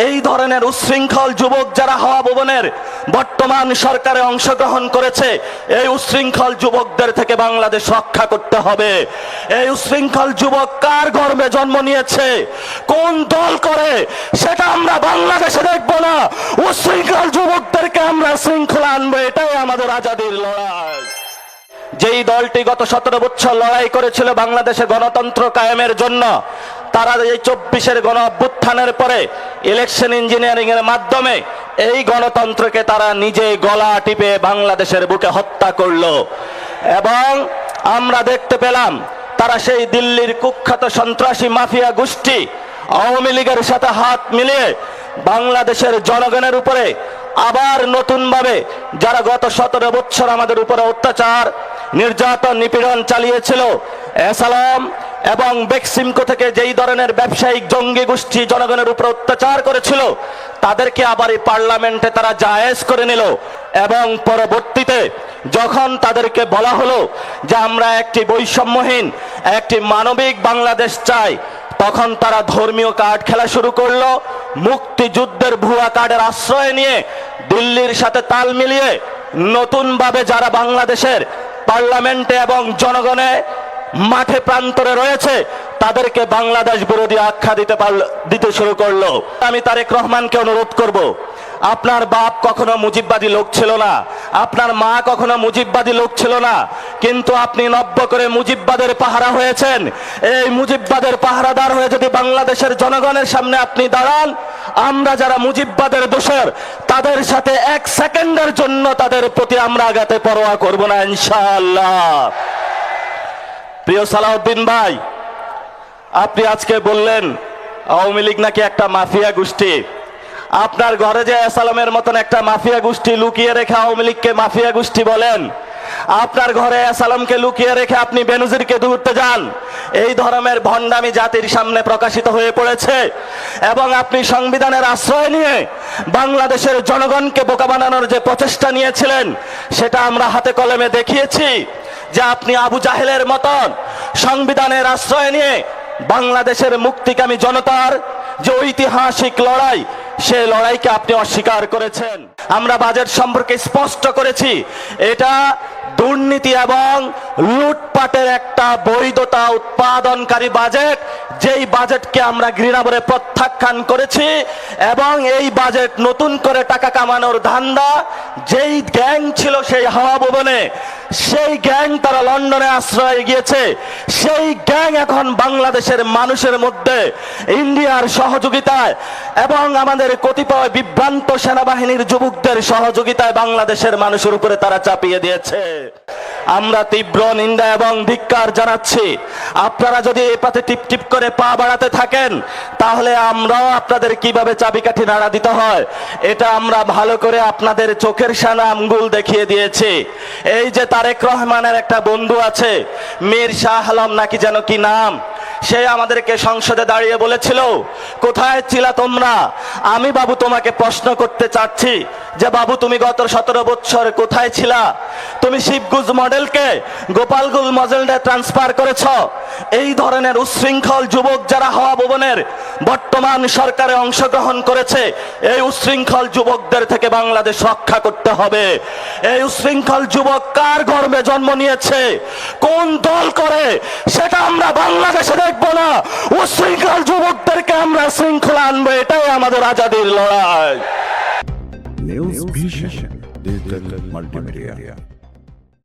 এই ধরনের উচ্ছৃঙ্খল যুবক যারা হাওয়া ভবনের বর্তমান সরকারে অংশগ্রহণ করেছে, এই উচ্ছৃঙ্খল যুবকদের থেকে বাংলাদেশ রক্ষা করতে হবে। এই উচ্ছৃঙ্খল যুবক কার গর্ভে জন্ম নিয়েছে, কোন দল করে, সেটা আমরা বাংলাদেশে দেখব না। উচ্ছৃঙ্খল যুবকদেরকে আমরা শৃঙ্খলা আনবো, এটাই আমাদের আজাদির লড়াই। যেই দলটি গত 17 বছর লড়াই করেছিল বাংলাদেশে গণতন্ত্র কায়েমের জন্য, তারা এই 24-এর গণ অভ্যুত্থানের পরে ইলেকশন ইঞ্জিনিয়ারিং এর মাধ্যমে এই গণতন্ত্রকে তারা নিজে গলা টিপে বাংলাদেশের বুকে হত্যা করলো। এবং আমরা দেখতে পেলাম তারা সেই দিল্লির কুখ্যাত সন্ত্রাসী মাফিয়া গোষ্ঠী আওয়ামী লীগের সাথে হাত মিলিয়ে বাংলাদেশের জনগণের উপরে আবার নতুনভাবে যারা গত 17 বছর আমাদের উপরে অত্যাচার, নির্যাতন, নিপীড়ন চালিয়েছিল, এসালাম এবং বেক্সিমকো থেকে যেই ধরনের ব্যবসায়িক জঙ্গি গোষ্ঠী জনগণের উপর অত্যাচার করেছিল, তাদেরকে আবার এই পার্লামেন্টে তারা জায়েজ করে নিল। এবং পরবর্তীতে যখন তাদেরকে বলা হলো যে আমরা একটি বৈষম্যহীন, একটি মানবিক বাংলাদেশ চাই, তখন তারা ধর্মীয় কার্ড খেলা শুরু করলো। মুক্তিযুদ্ধের ভুয়া কার্ডের আশ্রয় নিয়ে দিল্লির সাথে তাল মিলিয়ে নতুনভাবে যারা বাংলাদেশের পার্লামেন্টে এবং জনগণে মাঠে প্রান্তরে রয়েছে তাদেরকে বাংলাদেশ বিরোধী আখ্যা দিতে শুরু করলো। আমি তারেক রহমানকে অনুরোধ করব, আপনার বাপ কখনো মুজিববাদী লোক ছিল না, আপনার মা কখনো মুজিববাদী লোক ছিল না, কিন্তু আপনি নব্য করে মুজিববাদের পাহারা হয়েছেন। এই মুজিববাদের পাহারাদার হয়ে যদি বাংলাদেশের জনগণের সামনে আপনি দাঁড়ান, আমরা যারা মুজিববাদের দোষর তাদের সাথে 1 সেকেন্ডের জন্য তাদের প্রতি আমরা আঘাতে পরোয়া করব না ইনশাআল্লাহ। প্রিয় সালাউদ্দিন ভাই, আপনি আজকে বললেন আওয়ামী লীগ নাকি একটা মাফিয়া গোষ্ঠী। আপনার ঘরে যে এসালামের মতন একটা মাফিয়া গোষ্ঠী লুকিয়ে রেখে আওয়ামী লীগকে মাফিয়া গোষ্ঠী বলেন, আপনার ঘরে এসালামকে লুকিয়ে রেখে আপনি বেনজিরকে ধরতে যান, এই ধরনের ভণ্ডামি জাতির সামনে প্রকাশিত হয়ে পড়েছে। এবং আপনি সংবিধানের আশ্রয় নিয়ে বাংলাদেশের জনগণকে বোকা বানানোর যে প্রচেষ্টা নিয়েছিলেন, সেটা আমরা হাতে কলমে দেখিয়েছি যে আপনি আবু জাহেলের মতন সংবিধানের আশ্রয় নিয়ে বাংলাদেশের মুক্তিকামী জনতার যে ঐতিহাসিক লড়াই, সেই লড়াইকে আপনি অস্বীকার করেছেন। আমরা বাজেট সম্পর্কে স্পষ্ট করেছি, এটা দুর্নীতি এবং লুটপাটের একটা বৈধতা উৎপাদনকারী বাজেট, যেই বাজেটকে আমরা ঘৃণাভরে প্রত্যাখ্যান করেছি। এবং এই বাজেট নতুন করে টাকা কামানোর ধান্দা, যেই গ্যাং ছিল সেই হাওয়া ভবনে, সেই গ্যাং তারা লন্ডনে আশ্রয় গিয়েছে, সেই গ্যাং এখন বাংলাদেশের মানুষের মধ্যে ইন্ডিয়ার সহযোগিতায় এবং আমাদের কতিপয় বিভ্রান্ত সেনাবাহিনীর যুবকদের সহযোগিতায় বাংলাদেশের মানুষের উপরে তারা চাপিয়ে দিয়েছে। আমরা তীব্র নিন্দা এবং ধিক্কার জানাচ্ছি। আপনারা যদি এই পথে টিপ টিপ করে পা বাড়াতে থাকেন, তাহলে আমরাও আপনাদের কিভাবে চাবিকাঠি নাড়া দিতে হয় এটা আমরা ভালো করে আপনাদের চোখের সামনে আঙ্গুল দেখিয়ে দিয়েছি। এই যে তারেক রহমানের একটা বন্ধু আছে, মীর শাহ আলম নাকি যেন কি নাম, সে আমাদেরকে সংসদে দাঁড়িয়ে বলেছিল, কোথায় ছিলা তোমরা? আমি বাবু তোমাকে প্রশ্ন করতে চাচ্ছি যে বাবু তুমি গত 17 বছর কোথায় ছিলা? তুমি শিবগুজ মডেলকে গোপালগুল মডেলে ট্রান্সফার করেছ। এই ধরনের উচ্ছৃঙ্খল যুবক যারা হাওয়া ভবনের বর্তমান সরকারে অংশগ্রহণ করেছে, এই উচ্ছৃঙ্খল যুবকদের থেকে বাংলাদেশ রক্ষা করতে হবে। এই উচ্ছৃঙ্খল যুবক কার গর্ভে জন্ম নিয়েছে, কোন দল করে, সেটা আমরা বাংলাদেশে দেখব না। উচ্ছৃঙ্খল যুবকদেরকে আমরা শৃঙ্খলা আনবো, এটাই আমাদের আজাদির লড়াই। News vision digital multimedia.